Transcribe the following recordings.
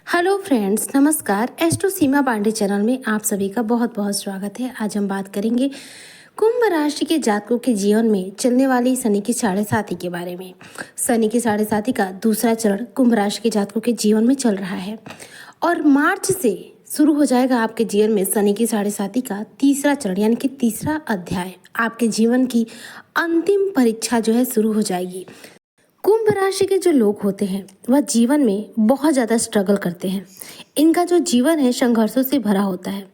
Hello friends, नमस्कार। Astro सीमा Pandey channel में आप सभी का बहुत बहुत स्वागत है। आज हम बात करेंगे कुंभ राशि के जातकों के जीवन में चलने वाली शनि की साढ़े साती के बारे में। शनि की साढ़े साती का दूसरा चरण कुंभ राशि के जातकों के जीवन में चल रहा है और मार्च से शुरू हो जाएगा आपके जीवन में शनि की साढ़े साती का तीसरा चरण, यानी कि तीसरा अध्याय। आपके जीवन की अंतिम परीक्षा जो है शुरू हो जाएगी। कुंभ राशि के जो लोग होते हैं वह जीवन में बहुत ज़्यादा स्ट्रगल करते हैं। इनका जो जीवन है संघर्षों से भरा होता है।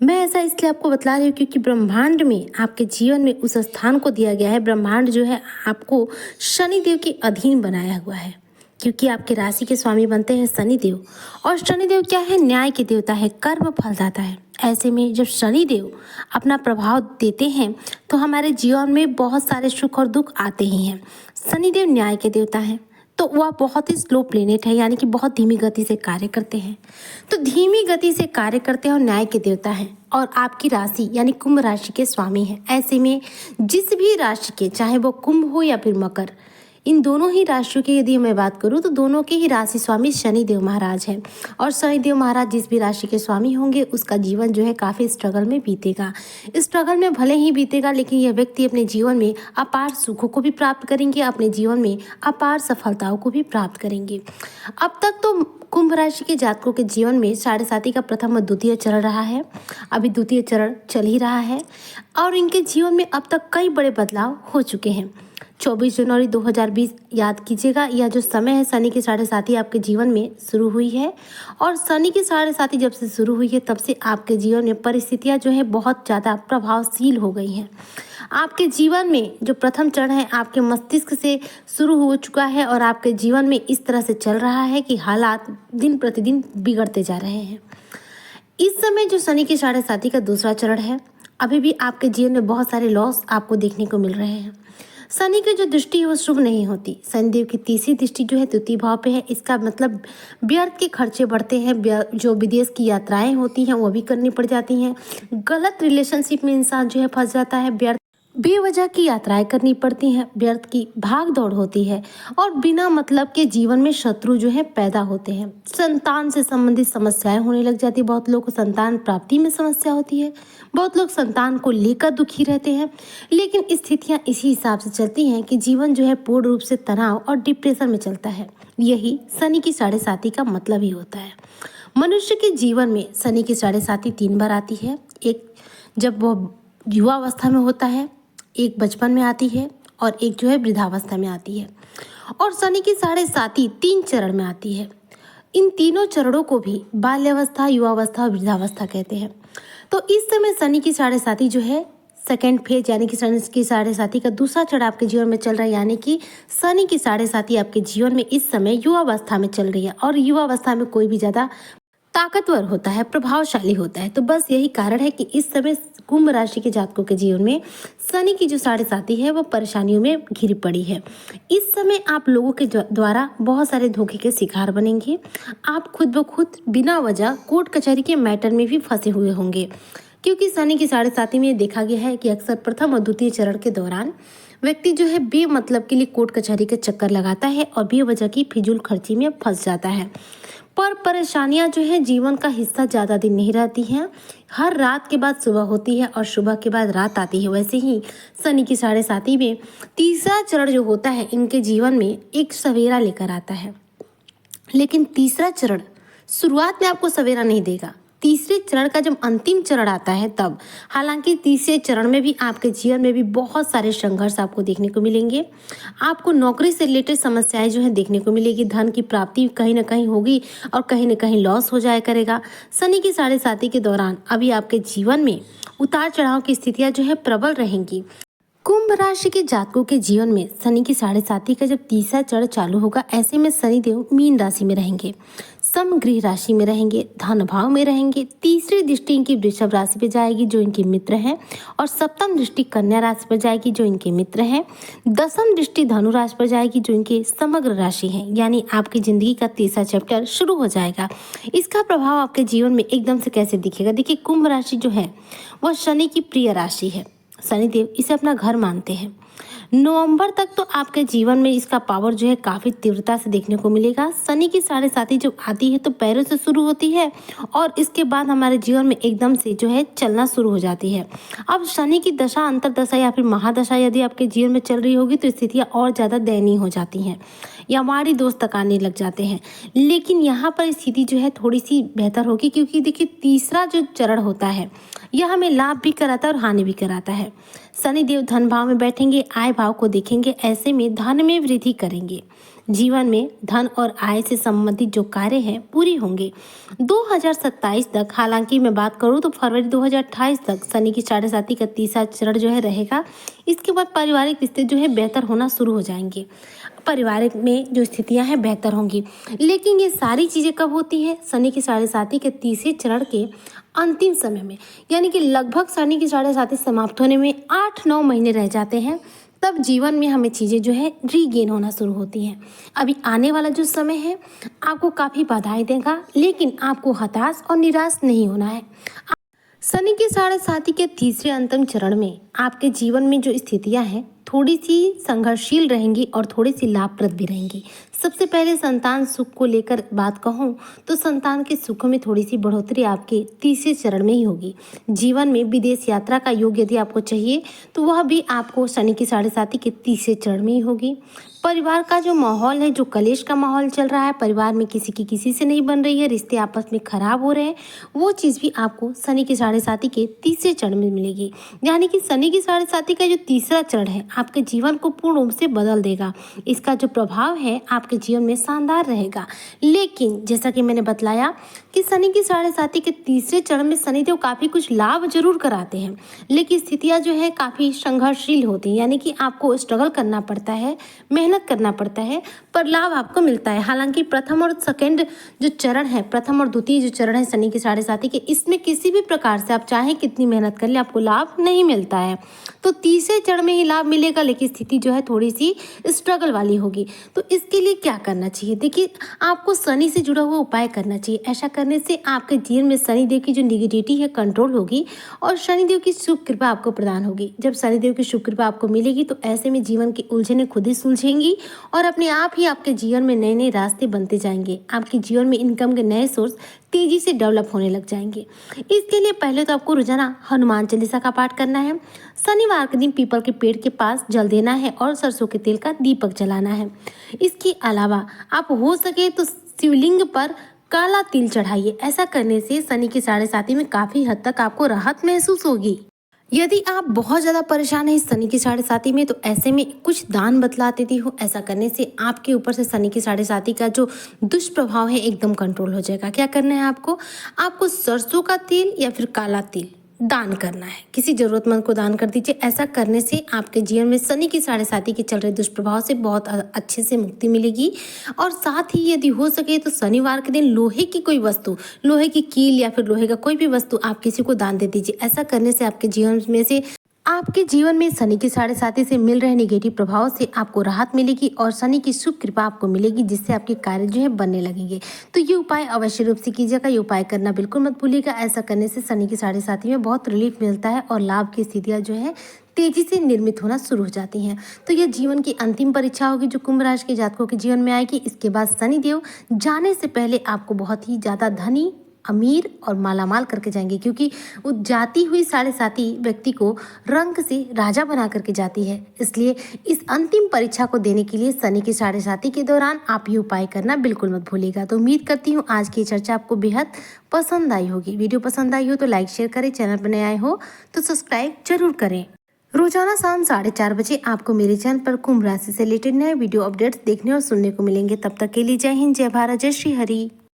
मैं ऐसा इसलिए आपको बता रही हूँ क्योंकि ब्रह्मांड में आपके जीवन में उस स्थान को दिया गया है। ब्रह्मांड जो है आपको शनिदेव के अधीन बनाया हुआ है, क्योंकि आपके राशि के स्वामी बनते हैं शनिदेव। और शनिदेव क्या है? न्याय के देवता है, कर्म फलदाता है। ऐसे में जब शनिदेव अपना प्रभाव देते हैं तो हमारे जीवन में बहुत सारे सुख और दुख आते ही हैं। शनिदेव न्याय के देवता हैं तो वह बहुत ही स्लो प्लेनेट है, यानी कि बहुत धीमी गति से कार्य करते हैं। तो धीमी गति से कार्य करते हैं और न्याय के देवता हैं और आपकी राशि यानी कुंभ राशि के स्वामी हैं। ऐसे में जिस भी राशि के, चाहे वो कुंभ हो या फिर मकर, इन दोनों ही राशियों की यदि मैं बात करूं तो दोनों के ही राशि स्वामी शनिदेव महाराज हैं। और शनिदेव महाराज जिस भी राशि के स्वामी होंगे उसका जीवन जो है काफ़ी स्ट्रगल में बीतेगा। स्ट्रगल में भले ही बीतेगा, लेकिन यह व्यक्ति अपने जीवन में अपार सुखों को भी प्राप्त करेंगे, अपने जीवन में अपार सफलताओं को भी प्राप्त करेंगे। अब तक तो कुंभ राशि के जातकों के जीवन में साढ़े साती का प्रथम और द्वितीय चरण रहा है। अभी द्वितीय चरण चल ही रहा है और इनके जीवन में अब तक कई बड़े बदलाव हो चुके हैं। 24 जनवरी 2020 याद कीजिएगा, यह जो समय है शनि की साढ़े साती आपके जीवन में शुरू हुई है। और शनि की साढ़े साती जब से शुरू हुई है तब से आपके जीवन में परिस्थितियां जो है बहुत ज़्यादा प्रभावशील हो गई हैं। आपके जीवन में जो प्रथम चरण है आपके मस्तिष्क से शुरू हो चुका है और आपके जीवन में इस तरह से चल रहा है कि हालात दिन प्रतिदिन बिगड़ते जा रहे हैं। इस समय जो शनि की साढ़े साती का दूसरा चरण है, अभी भी आपके जीवन में बहुत सारे लॉस आपको देखने को मिल रहे हैं। शनि की जो दृष्टि है वो शुभ नहीं होती। शनिदेव की तीसरी दृष्टि जो है तृतीय भाव पे है। इसका मतलब व्यर्थ के खर्चे बढ़ते हैं, जो विदेश की यात्राएं होती हैं वो भी करनी पड़ जाती हैं। गलत रिलेशनशिप में इंसान जो है फंस जाता है, व्यर्थ बेवजह की यात्राएं करनी पड़ती हैं, व्यर्थ की भाग दौड़ होती है और बिना मतलब के जीवन में शत्रु जो है पैदा होते हैं। संतान से संबंधित समस्याएं होने लग जाती है। बहुत लोग को संतान प्राप्ति में समस्या होती है, बहुत लोग संतान को लेकर दुखी रहते हैं। लेकिन स्थितियां इसी हिसाब से चलती हैं कि जीवन जो है पूर्ण रूप से तनाव और डिप्रेशन में चलता है। यही शनि की साढ़े साती का मतलब ही होता है। मनुष्य के जीवन में शनि की साढ़े साती 3 बार आती है। एक जब वो युवावस्था में होता है, एक बचपन में आती है और एक जो है वृद्धावस्था में आती है। और शनि की साढ़े साती 3 चरण में आती है। इन तीनों चरणों को भी बाल्यावस्था, युवावस्था और वृद्धावस्था कहते हैं। तो इस समय शनि की साढ़े साती जो है सेकेंड फेज, यानी कि शनि की साढ़े साती का दूसरा चरण आपके जीवन में चल रहा है। यानी कि शनि की साढ़े साती आपके जीवन में इस समय युवावस्था में चल रही है और युवावस्था में कोई भी ज़्यादा ताकतवर होता है, प्रभावशाली होता है। तो बस यही कारण है कि इस समय कुंभ राशि के जातकों के जीवन में शनि की जो साढ़े साती है वो परेशानियों में घिरी पड़ी है। इस समय आप लोगों के द्वारा बहुत सारे धोखे के शिकार बनेंगे। आप खुद ब खुद बिना वजह कोर्ट कचहरी के मैटर में भी फंसे हुए होंगे, क्योंकि शनि की साढ़े साती में देखा गया है कि अक्सर प्रथम और द्वितीय चरण के दौरान व्यक्ति जो है बेमतलब के लिए कोर्ट कचहरी के चक्कर लगाता है और बेवजह की फिजूल खर्ची में फंस जाता है। पर परेशानियां जो है जीवन का हिस्सा ज़्यादा दिन नहीं रहती हैं। हर रात के बाद सुबह होती है और सुबह के बाद रात आती है। वैसे ही शनि की साढ़े साती में तीसरा चरण जो होता है इनके जीवन में एक सवेरा लेकर आता है। लेकिन तीसरा चरण शुरुआत में आपको सवेरा नहीं देगा। तीसरे चरण का जब अंतिम चरण आता है तब, हालांकि तीसरे चरण में भी आपके जीवन में भी बहुत सारे संघर्ष आपको देखने को मिलेंगे। आपको नौकरी से रिलेटेड समस्याएं जो है देखने को मिलेगी। धन की प्राप्ति कहीं ना कहीं होगी और कहीं ना कहीं लॉस हो जाया करेगा। शनि की साढ़े साती के दौरान अभी आपके जीवन में उतार चढ़ाव की स्थितियां जो है प्रबल रहेंगी। कुंभ राशि के जातकों के जीवन में शनि की साढ़े साती का जब तीसरा चरण चालू होगा, ऐसे में शनिदेव मीन राशि में रहेंगे, समगृह राशि में रहेंगे, धन भाव में रहेंगे। तीसरी दृष्टि इनकी वृषभ राशि पे जाएगी जो इनके मित्र हैं और सप्तम दृष्टि कन्या राशि पर जाएगी जो इनके मित्र हैं। दसम दृष्टि धनु राशि पर जाएगी जो इनके समग्र राशि है। यानी आपकी जिंदगी का तीसरा चैप्टर शुरू हो जाएगा। इसका प्रभाव आपके जीवन में एकदम से कैसे दिखेगा? देखिए, कुंभ राशि जो है वह शनि की प्रिय राशि है। शनिदेव इसे अपना घर मानते हैं। नवंबर तक तो आपके जीवन में इसका पावर जो है काफ़ी तीव्रता से देखने को मिलेगा। शनि की साढ़े साती जब आती है तो पैरों से शुरू होती है और इसके बाद हमारे जीवन में एकदम से जो है चलना शुरू हो जाती है। अब शनि की दशा, अंतरदशा या फिर महादशा यदि आपके जीवन में चल रही होगी तो स्थितियाँ और ज़्यादा दयनीय हो जाती हैं या माड़ी दोस्त तक आने लग जाते हैं। लेकिन यहाँ पर स्थिति जो है थोड़ी सी बेहतर होगी, क्योंकि देखिए तीसरा जो चरण होता है यह हमें लाभ भी कराता है और हानि भी कराता है। शनिदेव धन भाव में बैठेंगे, आय भाव को देखेंगे, ऐसे में धन में वृद्धि करेंगे। जीवन में धन और आय से संबंधित जो कार्य हैं पूरी होंगे 2027 तक। हालांकि मैं बात करूं तो फरवरी 2028 तक शनि की साढ़े साती का तीसरा चरण जो है रहेगा। इसके बाद पारिवारिक रिश्ते जो है बेहतर होना शुरू हो जाएंगे, पारिवारिक में जो स्थितियां हैं बेहतर होंगी। लेकिन ये सारी चीज़ें कब होती हैं? शनि की साढ़े साती के तीसरे चरण के अंतिम समय में, यानी कि लगभग शनि की साढ़े साती समाप्त होने में 8-9 महीने रह जाते हैं। तब जीवन में हमें चीज़ें जो है रीगेन होना शुरू होती हैं। अभी आने वाला जो समय है आपको काफ़ी बाधाएं देगा, लेकिन आपको हताश और निराश नहीं होना है। शनि के साढ़े साती के तीसरे अंतिम चरण में आपके जीवन में जो स्थितियां हैं थोड़ी सी संघर्षशील रहेंगी और थोड़ी सी लाभप्रद भी रहेंगी। सबसे पहले संतान सुख को लेकर बात कहूँ तो संतान के सुख में थोड़ी सी बढ़ोतरी आपके तीसरे चरण में ही होगी। जीवन में विदेश यात्रा का योग यदि आपको चाहिए तो वह भी आपको शनि की साढ़े साती के तीसरे चरण में ही होगी। परिवार का जो माहौल है, जो कलेश का माहौल चल रहा है, परिवार में किसी की किसी से नहीं बन रही है, रिश्ते आपस में खराब हो रहे हैं, वो चीज़ भी आपको शनि की साढ़े साती के तीसरे चरण में मिलेगी। यानी कि शनि की साढ़े साती का जो तीसरा चरण है आपके जीवन को पूर्ण रूप से बदल देगा। इसका जो प्रभाव है आपके जीवन में शानदार रहेगा। लेकिन जैसा कि मैंने बतलाया कि शनि की साढ़े साती के तीसरे चरण में शनिदेव काफ़ी कुछ लाभ जरूर कराते हैं, लेकिन स्थितियाँ जो है काफ़ी संघर्षशील होती हैं। यानी कि आपको स्ट्रगल करना पड़ता है, मेहनत करना पड़ता है, पर लाभ आपको मिलता है। हालांकि प्रथम और सेकंड जो चरण है, प्रथम और द्वितीय जो चरण है शनि की साढ़े साती के, इसमें किसी भी प्रकार से आप चाहें कितनी मेहनत कर ले आपको लाभ नहीं मिलता है। तो तीसरे चरण में ही लाभ मिलेगा, लेकिन स्थिति जो है थोड़ी सी स्ट्रगल वाली होगी। तो इसके लिए क्या करना चाहिए? देखिए, आपको शनि से जुड़ा हुआ उपाय करना चाहिए। ऐसा करने से आपके जीवन में शनिदेव की जो निगेटिविटी है कंट्रोल होगी और शनिदेव की शुभ कृपा आपको प्रदान होगी। जब शनिदेव की शुभ कृपा आपको मिलेगी तो ऐसे में जीवन की उलझनें खुद ही सुलझेंगी और अपने आप ही आपके जीवन में नए नए रास्ते बनते जाएंगे। आपके जीवन में इनकम के नए सोर्स तेजी से डेवलप होने लग जाएंगे। इसके लिए पहले तो आपको रोजाना हनुमान चालीसा का पाठ करना है। शनिवार के दिन पीपल के पेड़ के पास जल देना है और सरसों के तेल का दीपक जलाना है। इसके अलावा आप हो सके तो शिवलिंग पर काला तिल चढ़ाइए। ऐसा करने से शनि की साढ़े साती में काफ़ी हद तक आपको राहत महसूस होगी। यदि आप बहुत ज़्यादा परेशान हैं इस शनि की साढ़े साती में तो ऐसे में कुछ दान बतला देती हूँ। ऐसा करने से आपके ऊपर से शनि की साढ़े साती का जो दुष्प्रभाव है एकदम कंट्रोल हो जाएगा। क्या करना है आपको सरसों का तेल या फिर काला तिल दान करना है, किसी ज़रूरतमंद को दान कर दीजिए। ऐसा करने से आपके जीवन में शनि की साढ़े साती के चल रहे दुष्प्रभाव से बहुत अच्छे से मुक्ति मिलेगी। और साथ ही यदि हो सके तो शनिवार के दिन लोहे की कोई वस्तु, लोहे की कील या फिर लोहे का कोई भी वस्तु आप किसी को दान दे दीजिए। ऐसा करने से आपके जीवन में शनि की साढ़े साती से मिल रहे नेगेटिव प्रभाव से आपको राहत मिलेगी और शनि की शुभ कृपा आपको मिलेगी, जिससे आपके कार्य जो है बनने लगेंगे। तो ये उपाय अवश्य रूप से कीजिएगा। ये उपाय करना बिल्कुल मत भूलिएगा। ऐसा करने से शनि की साढ़े साती में बहुत रिलीफ मिलता है और लाभ की स्थितियाँ जो है तेजी से निर्मित होना शुरू हो जाती हैं। तो यह जीवन की अंतिम परीक्षा होगी जो कुंभ राशि के जातकों के जीवन में आएगी। इसके बाद शनिदेव जाने से पहले आपको बहुत ही ज़्यादा धनी, अमीर और मालामाल करके जाएंगे, क्योंकि वो जाती हुई साढ़े साती व्यक्ति को रंग से राजा बना करके जाती है। इसलिए इस अंतिम परीक्षा को देने के लिए शनि की साढ़े साती के दौरान आप ये उपाय करना बिल्कुल मत भूलिएगा। तो उम्मीद करती हूँ आज की चर्चा आपको बेहद पसंद आई होगी। वीडियो पसंद आई हो तो लाइक शेयर करें, चैनल पर नए आए हो तो सब्सक्राइब जरूर करें। रोजाना शाम 4:30 बजे आपको मेरे चैनल पर कुंभ राशि से रिलेटेड नए वीडियो अपडेट्स देखने और सुनने को मिलेंगे। तब तक के लिए जय हिंद, जय भारत, जय श्री हरि।